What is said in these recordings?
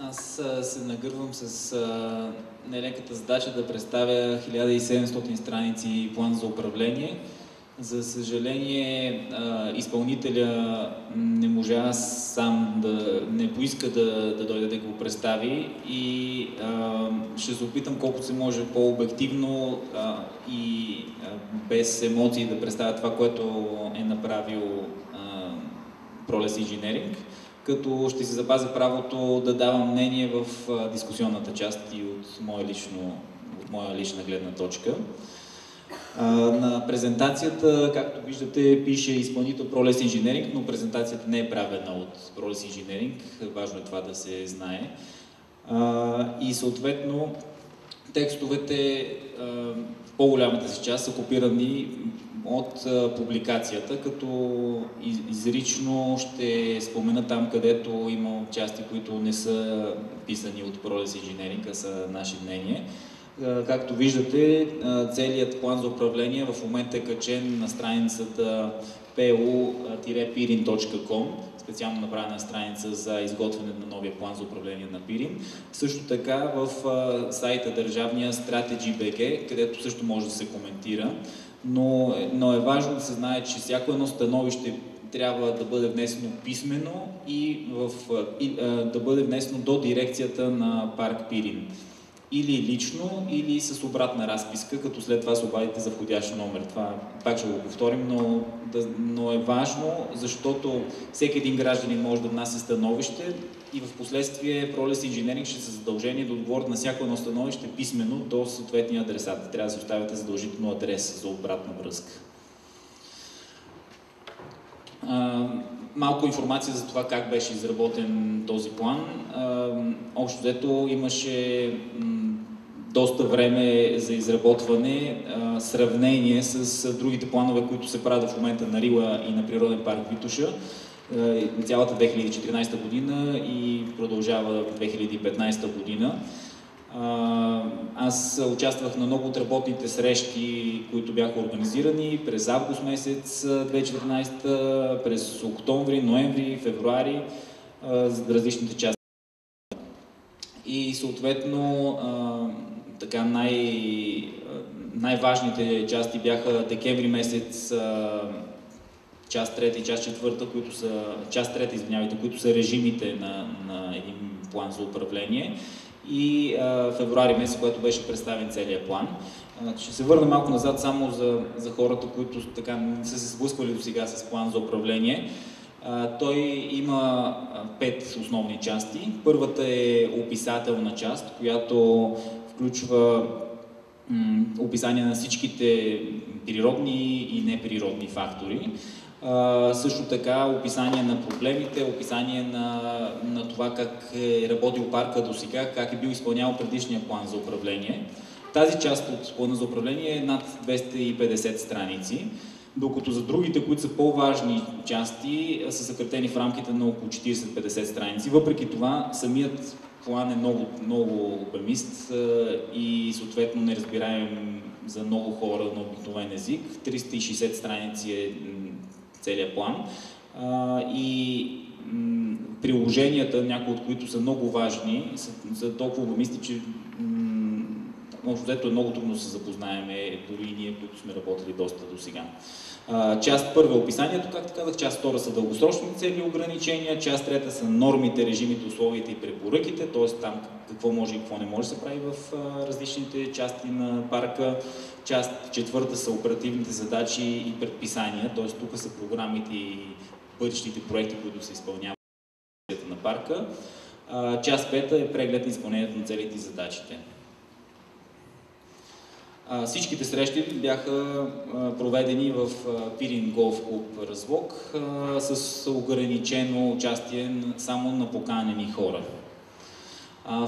Аз се нагървам с нелеката задача да представя 1700 страници план за управление. За съжаление, изпълнителя не можа сам не поиска да дойде да го представи и ще се опитам колкото се може по-обективно и без емоции да представя това, което е направил Proless Engineering, като ще си запазя правото да давам мнение в дискусионната част и от моя лична гледна точка. На презентацията, както виждате, пише изпълнител Proless Engineering, но презентацията не е правена от Proless Engineering, важно е това да се знае. И съответно текстовете в по-голямата си част са копирани от публикацията, като изрично ще спомена там, където има части, които не са писани от Proless Engineering, а са наши мнения. Както виждате, целият план за управление в момента е качен на страницата pu-pirin.com, специално направена страница за изготвяне на новия план за управление на Пирин. Също така в сайта държавния Strategy.bg, където също може да се коментира, но е важно да се знае, че всяко едно становище трябва да бъде внесено писмено и да бъде внесено до дирекцията на парк Пирин. Или лично, или с обратна разписка, като след това се обадите за входящ номер. Това пак ще го повторим, но е важно, защото всеки един гражданин може да внася становище и в последствие Proless Engineering ще се задължени да отговорят на всяко едно становище писмено до съответния адресат. Трябва да се оставяте задължително адрес за обратна връзка. Малко информация за това как беше изработен този план. Общо взето имаше доста време за изработване, сравнение с другите планове, които се правят в момента на Рила и на Природен парк Витоша. Цялата 2014 година и продължава 2015 година. Аз участвах на много от работните срещи, които бяха организирани през август месец 2014, през октомври, ноември, февруари, за различните части. И съответно така най-важните части бяха декември месец, част трета и част четвърта, които са режимите на един план за управление, и февруари месец, когато беше представен целият план. Ще се върна малко назад само за хората, които така не са се сблъсквали до сега с план за управление. Той има 5 основни части. Първата е описателна част, която включва описание на всичките природни и неприродни фактори. Също така описание на проблемите, описание на това как е работил парка до сега, как е бил изпълнявал предишния план за управление. Тази част от плана за управление е над 250 страници, докато за другите, които са по-важни части, са съкратени в рамките на около 40-50 страници. Въпреки това, самият план е много обемист и съответно неразбираем за много хора на обикновен език. 360 страници е целият план и приложенията, някои от които са много важни, са толкова обемисти, че е много трудно да се запознаем, дори и ние, които сме работили доста до сега. Част първа е описанието, както казах, част втора са дългосрочни цели и ограничения, част трета са нормите, режимите, условията и препоръките, т.е. там какво може и какво не може да се прави в различните части на парка. Част четвърта са оперативните задачи и предписания, т.е. тук са програмите и бъдещите проекти, които се изпълняват на парка. Част пета е преглед на изпълнението на целите и задачите. Всичките срещи бяха проведени в Пирин Голф клуб Разлог с ограничено участие само на поканени хора.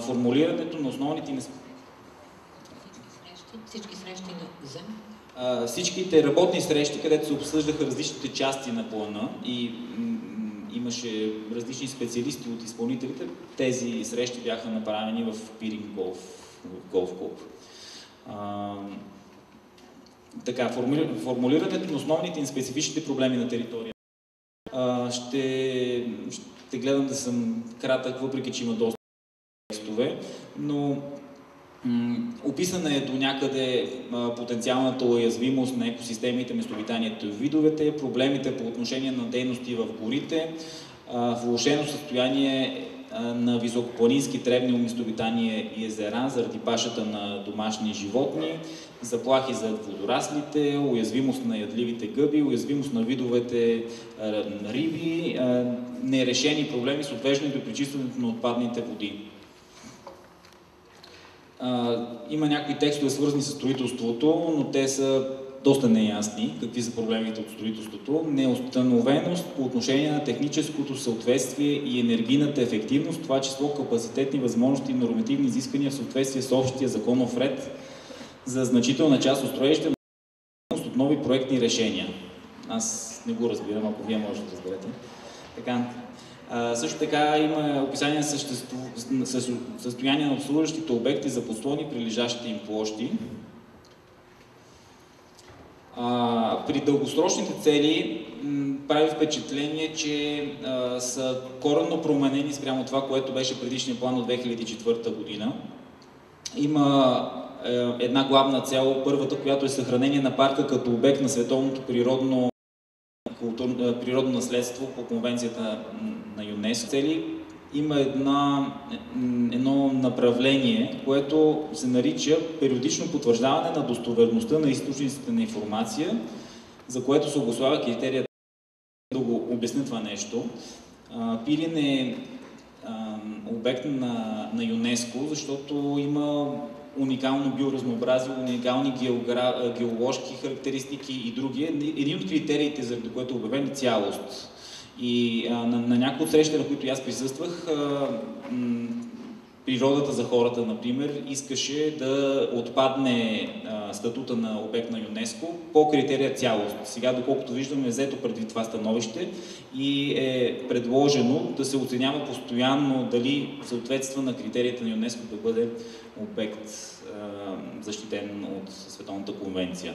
Формулирането на основните... Всички срещи за? Всичките работни срещи, където се обсъждаха различните части на плана и имаше различни специалисти от изпълнителите, тези срещи бяха направени в Пирин Голф клуб. Така, формулирането на основните и специфичните проблеми на територията. Ще гледам да съм кратък, въпреки че има доста но описана е до някъде потенциалната уязвимост на екосистемите, местообитанията и видовете, проблемите по отношение на дейности в горите, влошено състояние на високопланински тревни местообитания и езера заради пашата на домашни животни, заплахи за водораслите, уязвимост на ядливите гъби, уязвимост на видовете риби, нерешени проблеми с отвеждането и пречистването на отпадните води. Има някои текстове свързани с строителството, но те са доста неясни. Какви са проблемите от строителството? Неустановеност по отношение на техническото съответствие и енергийната ефективност, това число капацитетни възможности и нормативни изисквания в съответствие с общия законов ред за значителна част от строежите от нови проектни решения. Аз не го разбирам, ако вие можете да разберете. Така. Също така има описание на състояние на обслужващите обекти за подслони, прилежащите им площи. При дългосрочните цели прави впечатление, че са коренно променени спрямо това, което беше предишния план от 2004 година. Има една главна цел, първата, която е съхранение на парка като обект на световното природно наследство по конвенцията на ЮНЕСКО. Има едно направление, което се нарича периодично потвърждаване на достоверността на източниците на информация, за което се обуславя критерията. Да го обясня това нещо. Пирин е обект на ЮНЕСКО, защото има уникално биоразнообразие, уникални геоложки характеристики и други. Един от критериите, заради което е обявен, е цялост. И на някои от срещите, на които аз присъствах, природата за хората, например, искаше да отпадне статута на обект на ЮНЕСКО по критерия цялост. Сега, доколкото виждаме, е взето преди това становище и е предложено да се оценява постоянно дали съответства на критериите на ЮНЕСКО да бъде обект защитен от Световната конвенция.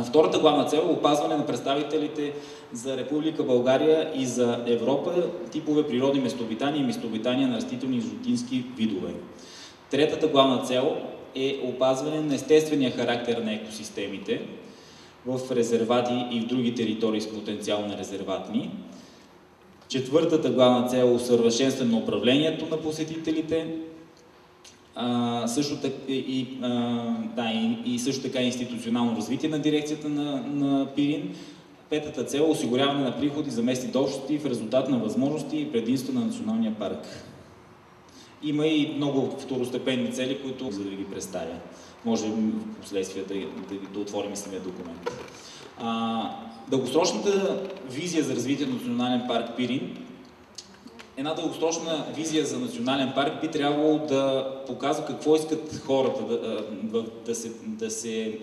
Втората главна цел е опазване на представителите за Република България и за Европа типове природни местообитания и местообитания на растителни и животински видове. Третата главна цел е опазване на естествения характер на екосистемите в резервати и в други територии с потенциал на резерватни. Четвъртата главна цел е усъвършенстване на управлението на посетителите. Също така институционално развитие на дирекцията на Пирин. Петата цел е осигуряване на приходи за местните общности в резултат на възможности и предимства на националния парк. Има и много второстепенни цели, които за да ви ги представя. Може в последствие да отворим самия документ. Дългосрочната визия за развитие на национален парк Пирин. Една дългосрочна визия за национален парк би трябвало да показва какво искат хората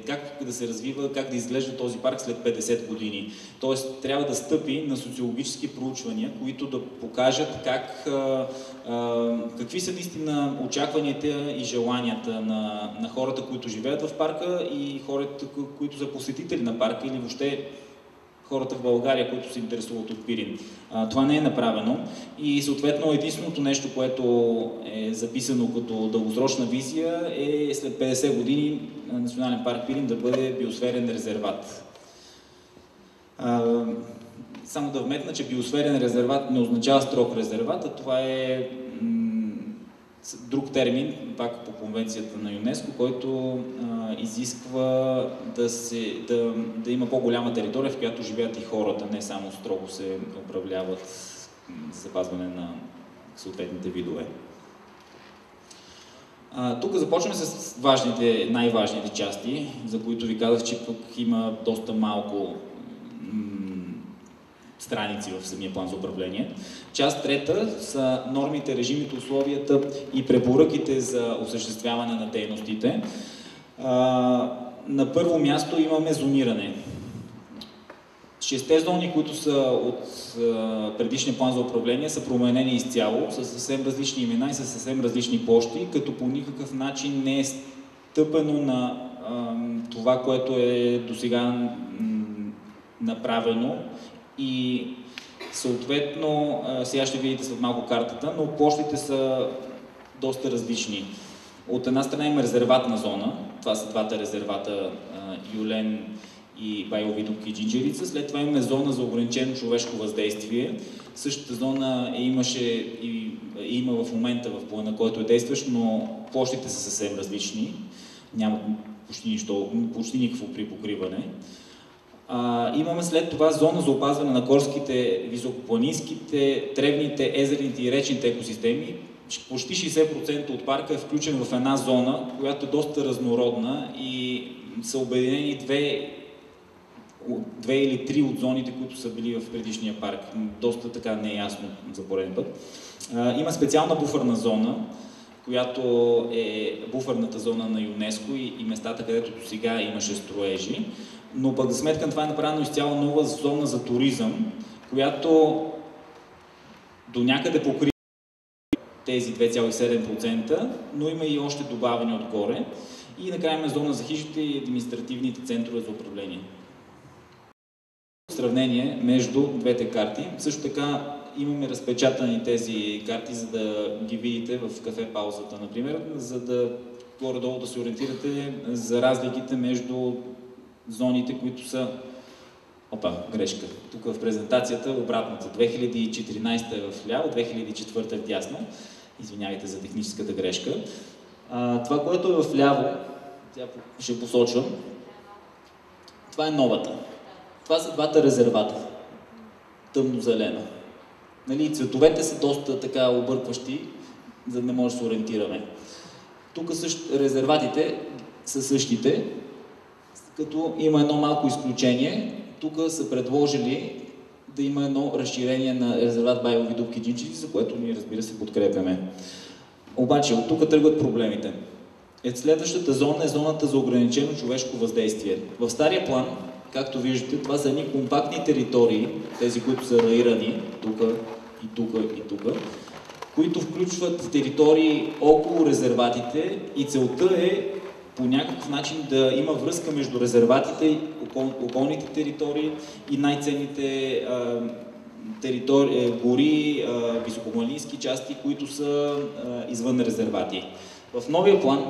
как да се развива, как да изглежда този парк след 50 години. Тоест, трябва да стъпи на социологически проучвания, които да покажат какви са наистина очакванията и желанията на хората, които живеят в парка и хората, които са посетители на парка или въобще хората в България, които се интересуват от Пирин. Това не е направено и съответно единственото нещо, което е записано като дългосрочна визия е след 50 години Национален парк Пирин да бъде биосферен резерват. Само да вметна, че биосферен резерват не означава строг резерват, а това е друг термин, пак по конвенцията на ЮНЕСКО, който изисква да има по-голяма територия, в която живеят и хората, не само строго се управляват за запазване на съответните видове. Тук започваме с най-важните части, за които ви казах, че тук има доста малко страници в самия план за управление. Част трета са нормите, режимите, условията и препоръките за осъществяване на дейностите. На първо място имаме зониране. 6 зони, които са от предишния план за управление, са променени изцяло, с съвсем различни имена и с съвсем различни площи, като по никакъв начин не е стъпено на това, което е досега направено. И съответно, сега ще видите след малко картата, но площите са доста различни. От една страна има резерватна зона, това са двата резервата Юлен и Байлови дупки и Джинджерица. След това имаме зона за ограничено човешко въздействие. Същата зона имаше и има в момента в плана, който е действащ, но площите са съвсем различни. Няма почти никакво припокриване. Имаме след това зона за опазване на горските, високопланинските, тревните, езерните и речните екосистеми. Почти 60% от парка е включен в една зона, която е доста разнородна и са обединени две или три от зоните, които са били в предишния парк. Доста така неясно за пореден път. Има специална буферна зона, която е буферната зона на ЮНЕСКО и местата, където до сега имаше строежи. Но пък за сметка на това е направена изцяло нова зона за туризъм, която до някъде покрива тези 2,7%, но има и още добавени отгоре. И накрая има зона за хижите и административните центрове за управление. Сравнение между двете карти. Също така имаме разпечатани тези карти, за да ги видите в кафе паузата, например, за да горе-долу да се ориентирате за разликите между зоните, които са... Опа, грешка. Тук в презентацията обратната. 2014 е в ляво, 2004 е в дясно. Извинявайте за техническата грешка. Това, което е в ляво, ще посочвам, това е новата. Това са двата резервата. Тъмно-зелена. Нали, цветовете са доста така объркващи, за да не може да се ориентираме. Тук резерватите са същите, като има едно малко изключение. Тук са предложили да има едно разширение на резерват Байлови дупки Джинджерица, за което ние, разбира се, подкрепяме. Обаче, от тук тръгват проблемите. Следващата зона е зоната за ограничено човешко въздействие. В стария план, както виждате, това са едни компактни територии, тези, които са раирани, тук и тук и тук, които включват територии около резерватите и целта е по някакъв начин да има връзка между резерватите, околните територии и най-ценните гори, високопланински части, които са извън резервати. В новия план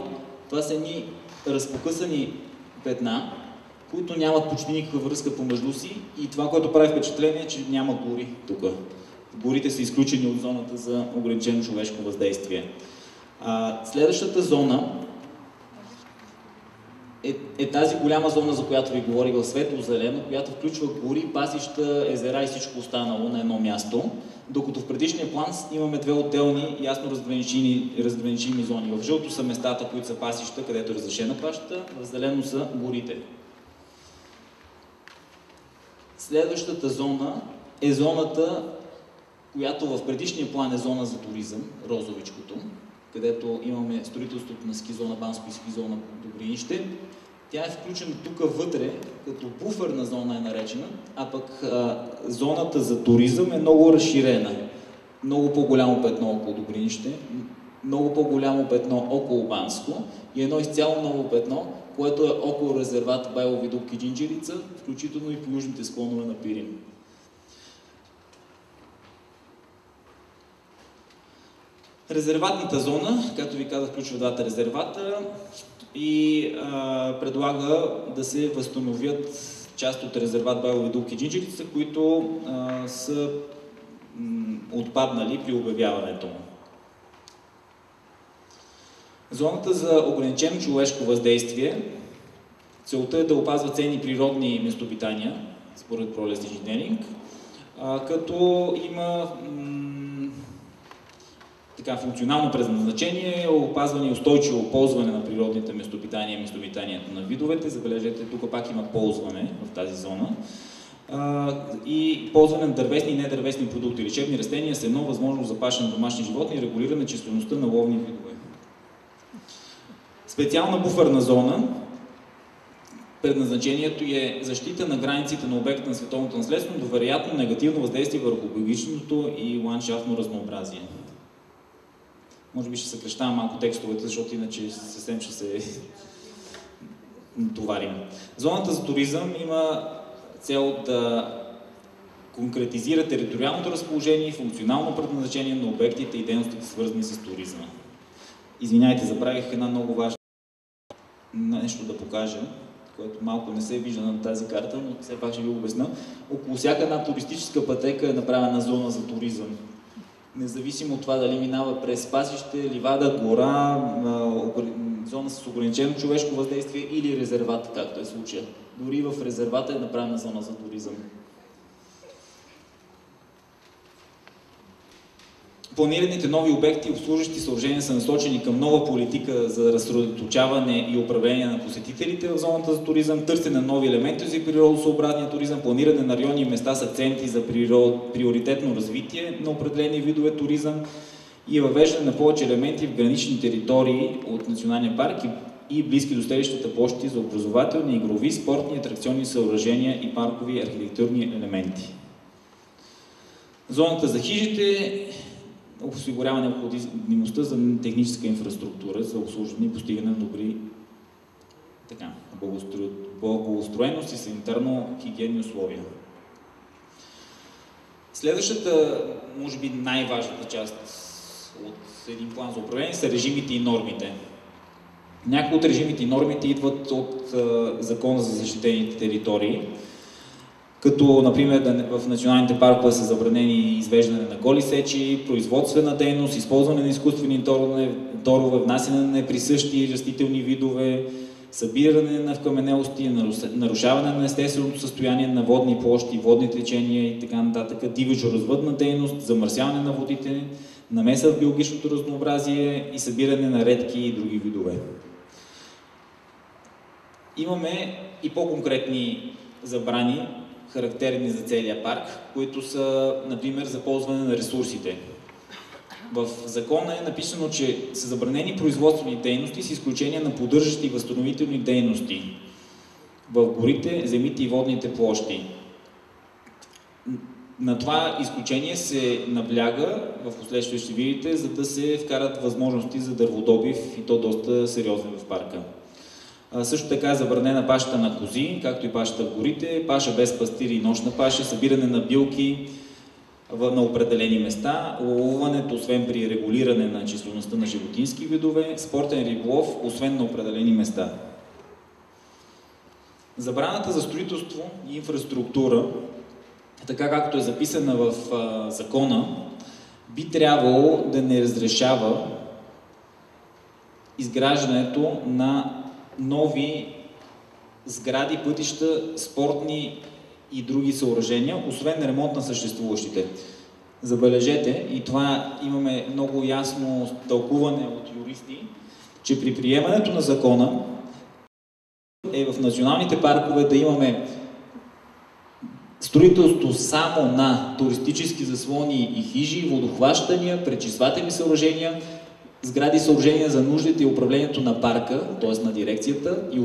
това са едни разпокъсани петна, които нямат почти никаква връзка помежду си и това, което прави впечатление е, че няма гори тук. Горите са изключени от зоната за ограничено човешко въздействие. Следващата зона е тази голяма зона, за която ви говорих, в светло-зелено, която включва гори, пасища, езера и всичко останало на едно място, докато в предишния план имаме две отделни, ясно разграничими зони. В жълто са местата, които са пасища, където е разрешена пащата, в зелено са горите. Следващата зона е зоната, която в предишния план е зона за туризъм, розовичкото, където имаме строителството на ски зона Банско и ски зона Добринище. Тя е включена тук вътре, като буферна зона е наречена, а пък зоната за туризъм е много разширена. Много по-голямо петно около Добринище, много по-голямо петно около Банско и едно изцяло ново петно, което е около резерват Байлови дупки Джинджерица, включително и по южните склонове на Пирин. Резерватната зона, както ви казах, включва двата резервата и предлага да се възстановят част от резерват Байлови дупки Джинджерица, които са отпаднали при обявяването му. Зоната за ограничено човешко въздействие, целта е да опазва ценни природни местообитания, според Пролес Инженеринг, като има функционално предназначение, опазване и устойчиво ползване на природните местообитания и местообитанието на видовете. Забележете, тук пак има ползване в тази зона. И ползване на дървесни и недървесни продукти, лечебни растения, сено, възможност за паша на домашни животни и регулиране числеността на ловни видове. Специална буферна зона, предназначението е защита на границите на обекта на световното наследство до вероятно негативно въздействие върху биологичното и ландшафтно разнообразие. Може би ще съкращавам малко текстовете, защото иначе съвсем ще се натоварим. Зоната за туризъм има цел да конкретизира териториалното разположение и функционално предназначение на обектите и дейностите, свързани с туризма. Извинявайте, забравих една много важна нещо да покажа, което малко не се вижда на тази карта, но все пак ще ви обясня. Около всяка една туристическа пътека е направена зона за туризъм. Независимо от това дали минава през пасище, ливада, гора, зона с ограничено човешко въздействие или резерват, както е случая. Дори в резервата е направена зона за туризъм. Планираните нови обекти и обслужващи съоръжения са насочени към нова политика за разсредоточаване и управление на посетителите в зоната за туризъм, търсене на нови елементи за природосъобразния туризъм, планиране на райони и места с акценти за приоритетно развитие на определени видове туризъм и въвеждане на повече елементи в гранични територии от националния парк и близки до селищата площи за образователни, игрови, спортни, атракционни съоръжения и паркови архитектурни елементи. Зоната за хижите осигурява необходимостта за техническа инфраструктура за обслужване и постигане на добри благоустроеност и санитарно-хигиенни условия. Следващата, може би най-важната част от един план за управление са режимите и нормите. Някои от режимите и нормите идват от Закона за защитените територии, като, например, в националните паркове са забранени извеждане на голи сечи, производствена дейност, използване на изкуствени торове, внасяне на неприсъщи растителни видове, събиране на вкаменелости, нарушаване на естественото състояние на водни площи, водни течения и така нататък, дивечо-развъдна дейност, замърсяване на водите, намеса в биологичното разнообразие и събиране на редки и други видове. Имаме и по-конкретни забрани, характерни за целия парк, които са, например, за ползване на ресурсите. В закона е написано, че са забранени производствени дейности с изключение на поддържащи и възстановителни дейности в горите, земите и водните площи. На това изключение се набляга, в последствие ще видите, за да се вкарат възможности за дърводобив и то доста сериозен в парка. Също така е забранена пашата на кози, както и пашата в горите, паша без пастири и нощна паша, събиране на билки на определени места, ловуването, освен при регулиране на числеността на животински видове, спортен риболов, освен на определени места. Забраната за строителство и инфраструктура, така както е записана в закона, би трябвало да не разрешава изграждането на нови сгради, пътища, спортни и други съоръжения, освен ремонт на съществуващите. Забележете, и това имаме много ясно тълкуване от юристи, че при приемането на закона е в националните паркове да имаме строителство само на туристически заслони и хижи, водохващания, пречиствателни съоръжения, сгради и съоръжения за нуждите и управлението на парка, т.е. на дирекцията и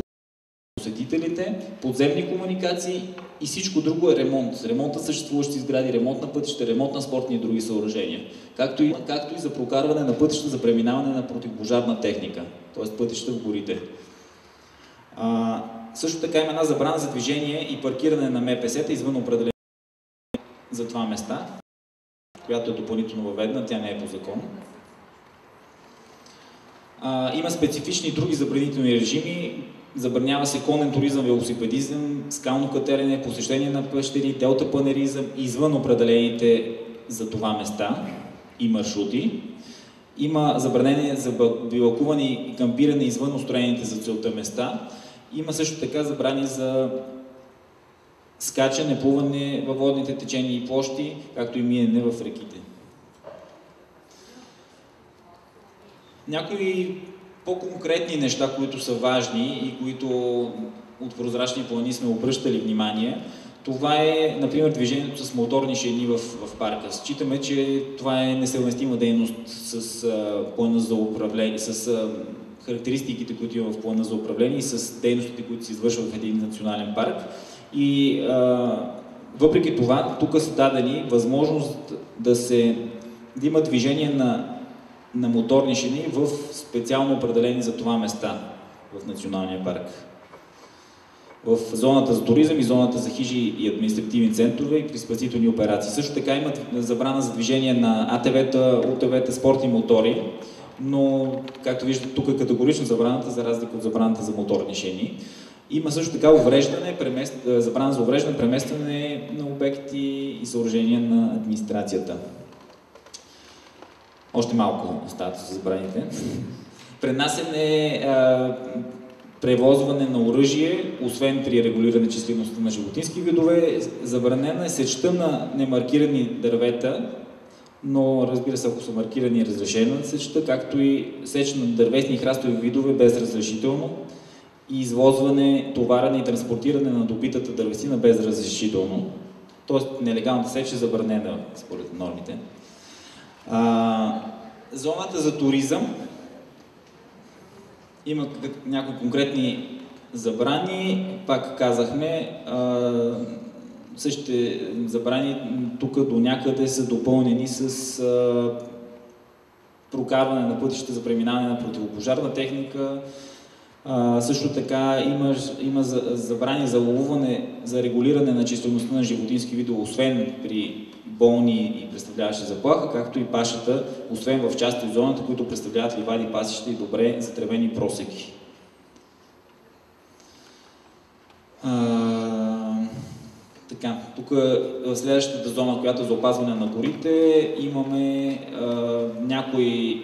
посетителите, подземни комуникации и всичко друго е ремонт. Ремонт на съществуващи сгради, ремонт на пътища, ремонт на спортни и други съоръжения. Както и за прокарване на пътища за преминаване на противопожарна техника, т.е. пътища в горите. Също така има една забрана за движение и паркиране на МПС-та извън определени за това места, която е допълнително въведена, тя не е по закон. Има специфични други забранителни режими. Забранява се конен туризъм, велосипедизъм, скално катерене, посещение на пещери, делтапланеризъм извън определените за това места и маршрути. Има забранение за билакуване и кампиране извън устроените за целта места. Има също така забрани за скачане, плуване във водните течения и площи, както и миене в реките. Някои по-конкретни неща, които са важни и които от прозрачни плани сме обръщали внимание, това е, например, движението с моторни шейни в парка. Считаме, че това е несъвместима дейност с плана за управление, с характеристиките, които има в плана за управление и с дейностите, които се извършват в един национален парк. И въпреки това, тук са дадени възможност да има движение на моторни шини в специално определени за това места в националния парк. В зоната за туризъм и зоната за хижи и административни центрове и при спасителни операции. Също така имат забрана за движение на АТВ-та, УТВ-та, спортни мотори но както виждате тук е категорично забраната, за разлика от забраната за моторни шини. Има също така забрана за увреждане, преместване на обекти и съоръжения на администрацията. Още малко остават за забраните. Пренасене, превозване на оръжие, освен при регулиране числеността на животински видове. Забранена е сечта на немаркирани дървета, но разбира се, ако са маркирани, е разрешена сечта, както и сеч на дървесни и храстови видове без разрешително и извозване, товарене и транспортиране на добитата дървесина без разрешително. Тоест нелегалната сеч е забранена според нормите. Зоната за туризъм има някои конкретни забрани, пак казахме, същите забрани тук до някъде са допълнени с прокарване на пътища за преминаване на противопожарна техника. Също така има забрани за ловуване, за регулиране на числеността на животински видове, освен при болни и представляващи заплаха, както и пашата, освен в части от зоната, които представляват ливади, пасища и добре затревени просеки. Така, тук в следващата зона, която е за опазване на горите, имаме някои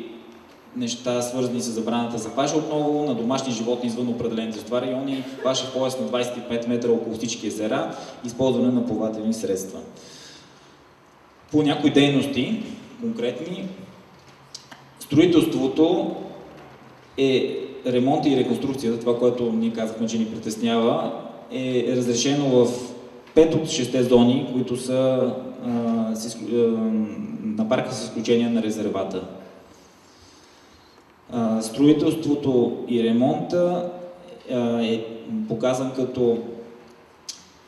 неща, свързани с забраната за паша отново, на домашни животни извън определените за това райони, паша в пояс на 25 метра около всички езера, използване на плавателни средства. По някои дейности, конкретни, строителството е ремонт и реконструкцията, това, което ние казахме, че ни притеснява, е разрешено в 5 от 6 зони, които са на парка с изключение на резервата. Строителството и ремонта е показан като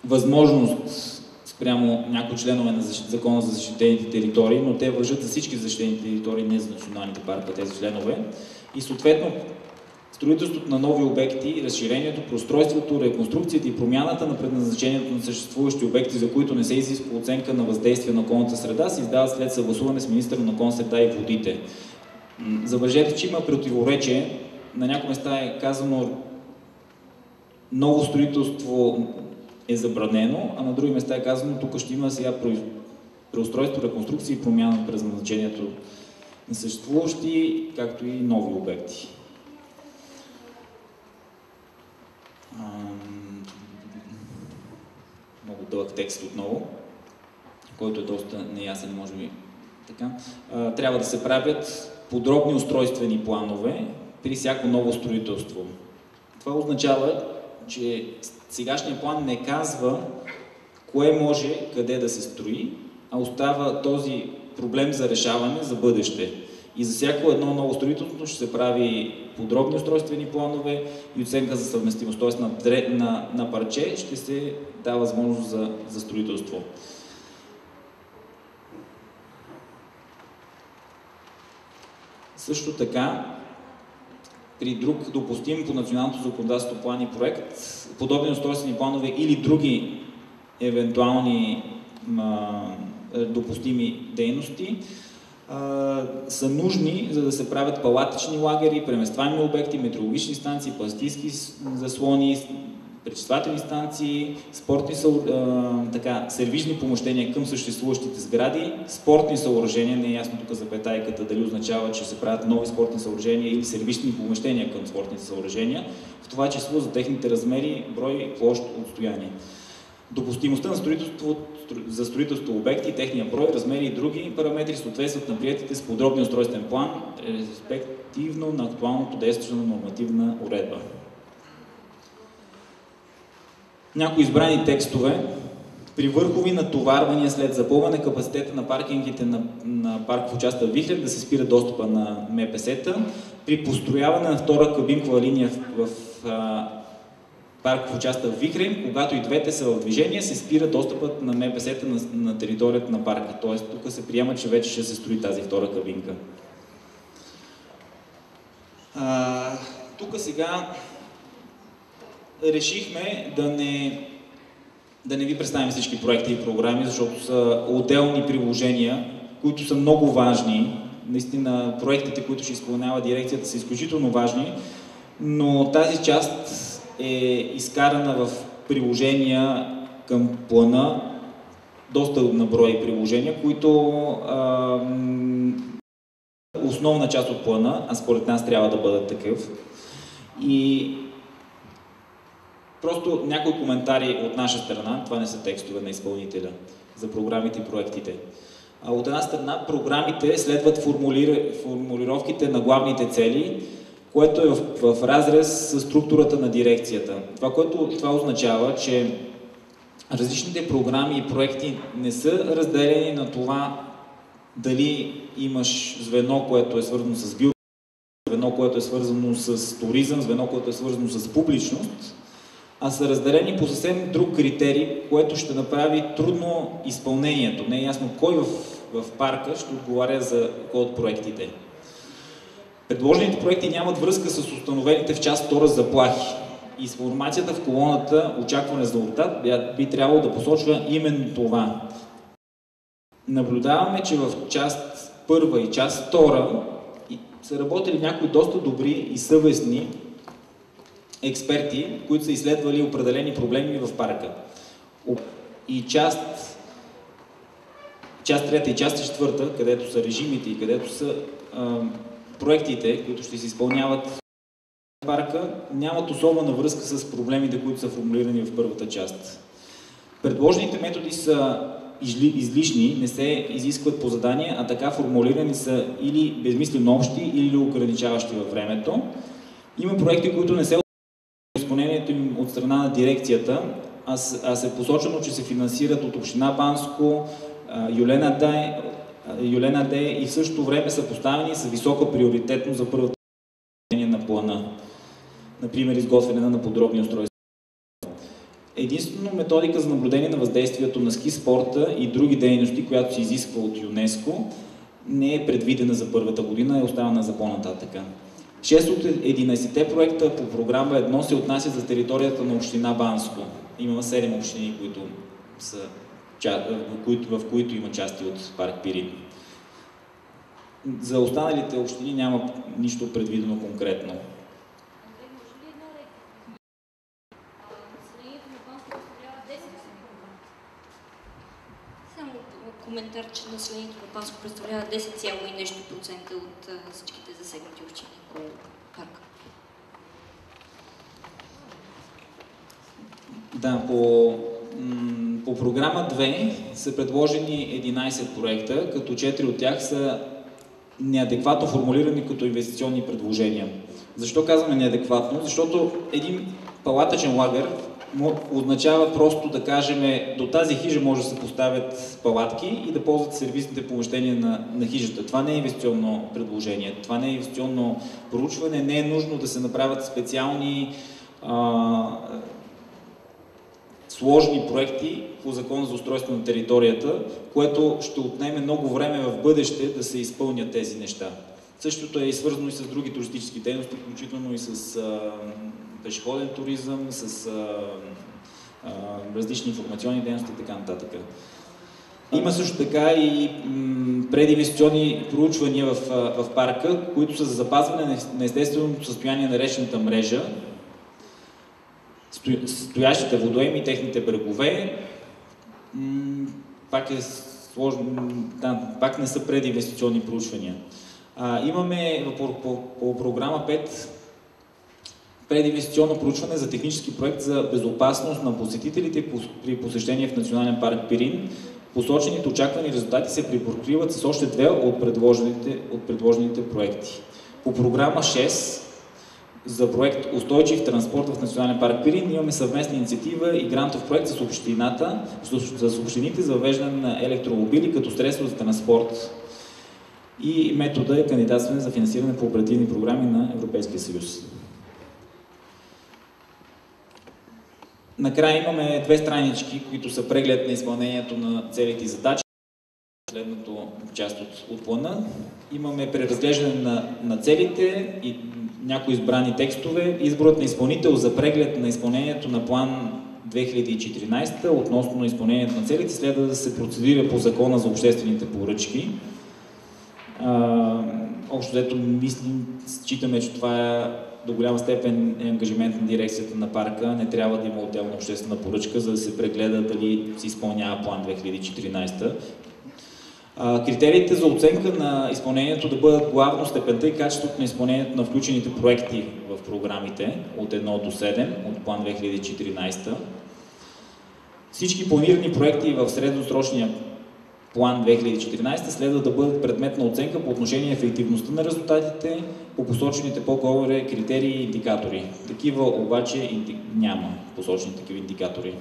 възможност спрямо някои членове на Закона за защитените територии, но те важат за всички защитени територии, не за националните паркове, тези членове. И съответно строителството на нови обекти, разширението, преустройството, реконструкцията и промяната на предназначението на съществуващи обекти, за които не се изисква оценка на въздействие на околната среда, се издават след съгласуване с министъра на околната среда и водите. Забележете, че има противоречие. На някои места е казано ново строителство е забранено, а на други места е казано тук ще има сега преустройство, реконструкция и промяна на предназначението на съществуващи, както и нови обекти. Много дълъг текст отново, който е доста неясен, може би така. Трябва да се правят подробни устройствени планове при всяко ново строителство. Това означава, че сегашният план не казва кое може къде да се строи, а остава този проблем за решаване за бъдеще. И за всяко едно ново строителство ще се прави подробни устройствени планове и оценка за съвместимост, т.е. на парче ще се дава възможност за строителство. Също така, при друг допустим по националното законодателство план и проект, подобни устройствени планове или други евентуални допустими дейности са нужни, за да се правят палатъчни лагери, преместваеми обекти, метеорологични станции, палестински заслони, пречиствателни станции, спортни сервизни помещения към съществуващите сгради, спортни съоръжения, не е ясно тук запетайката дали означава, че се правят нови спортни съоръжения или сервизни помещения към спортните съоръжения, в това число за техните размери, брой, площ, отстояние. Допустимостта на за строителство обекти, техния брой, размери и други параметри съответстват на приетите с подробния устройствен план, респективно на актуалното действаща нормативна уредба. Някои избрани текстове. При върхови натоварвания след запълване капацитета на паркингите на парков участък Вихрен да се спира достъпа на МПС-та. При построяване на втора кабинкова линия в парков участък Вихрен, когато и двете са в движение, се спира достъпът на МПС-та на територията на парка. Тоест, тук се приема, че вече ще се строи тази втора кабинка. Тук сега решихме да не ви представим всички проекти и програми, защото са отделни приложения, които са много важни Наистина проектите, които ще изпълнява дирекцията, са изключително важни, но тази част е изкарана в приложения към плана, доста на брой приложения, които основна част от плана, а според нас трябва да бъдат такъв. И просто някои коментари от наша страна, това не са текстове на изпълнителя, за програмите и проектите. От една страна, програмите следват формулировките на главните цели, което е в разрез с структурата на дирекцията. Това означава, че различните програми и проекти не са разделени на това дали имаш звено, което е свързано с био, звено, което е свързано с туризъм, звено, което е свързано с публичност, а са разделени по съвсем друг критерий, което ще направи трудно изпълнението. Не е ясно кой в парка ще отговаря за кой от проектите. Предложените проекти нямат връзка с установените в част 2 заплахи. И с информацията в колоната очакван резултат би трябвало да посочва именно това. Наблюдаваме, че в част 1 и част 2 са работили някои доста добри и съвестни експерти, които са изследвали определени проблеми в парка. И част 3 и част 4, където са режимите и където са проектите, които ще се изпълняват в парка, нямат особена връзка с проблемите, които са формулирани в първата част. Предложените методи са излишни, не се изискват по задание, а така формулирани са или безмислено общи, или ограничаващи във времето. Има проекти, които не се изпълнението им от страна на дирекцията, а се посочено, че се финансират от община Банско, Юлена Д и в същото време са поставени с висока приоритетност за първата на плана. Например, изготвяне на подробни устройства. Единствено методика за наблюдение на въздействието на ски спорта и други дейности, която се изисква от ЮНЕСКО, не е предвидена за първата година, е оставена за по-нататъка. 6 от 11-те проекта по програма 1 се отнасят за територията на община Банско. Имаме 7 общини, в които има части от парк Пирин. За останалите общини няма нищо предвидено конкретно. Само коментар, че населението на Банско представлява 10, и нещо процента от всичките засегнати общини около парка. Да, по програма 2 са предложени 11 проекта, като 4 от тях са неадекватно формулирани като инвестиционни предложения. Защо казваме неадекватно? Защото един палатъчен лагер означава просто да кажем, до тази хижа може да се поставят палатки и да ползват сервисните помещения на хижата. Това не е инвестиционно предложение, това не е инвестиционно проучване, не е нужно да се направят специални сложни проекти по Закона за устройство на територията, което ще отнеме много време в бъдеще да се изпълнят тези неща. Същото е и свързано и с други туристически дейности, включително и с пешеходен туризъм, с различни информационни дейности и така нататък. Има също така и прединвестиционни проучвания в парка, които са за запазване на естественото състояние на речната мрежа, стоящите водоеми и техните брегове. Пак е сложно, пак не са прединвестиционни проучвания. Имаме по програма 5 прединвестиционно проучване за технически проект за безопасност на посетителите при посещение в Национален парк Пирин. Посочените очаквани резултати се припокриват с още 2 от предложените проекти. По програма 6 за проект Устойчив транспорт в Национален парк Пирин имаме съвместна инициатива и грантов проект с общините за въвеждане на електромобили като средство за транспорт. И метода е кандидатстване за финансиране по оперативни програми на Европейския съюз. Накрая имаме 2 странички, които са преглед на изпълнението на целите и задачи. Следното част от плана. Имаме преразглеждане на целите и някои избрани текстове. Изборът на изпълнител за преглед на изпълнението на план 2014 относно изпълнението на целите следва да се процедира по Закона за обществените поръчки. Общо взето считаме, че това до голяма степен е ангажимент на дирекцията на парка. Не трябва да има отделна обществена поръчка, за да се прегледа дали се изпълнява план 2014. Критериите за оценка на изпълнението да бъдат главно степента и качеството на изпълнението на включените проекти в програмите от 1 до 7 от план 2014. Всички планирани проекти в средносрочния план 2014 следва да бъдат предмет на оценка по отношение ефективността на резултатите по посочените по-горе критерии и индикатори. Такива обаче няма посочени такива индикатори.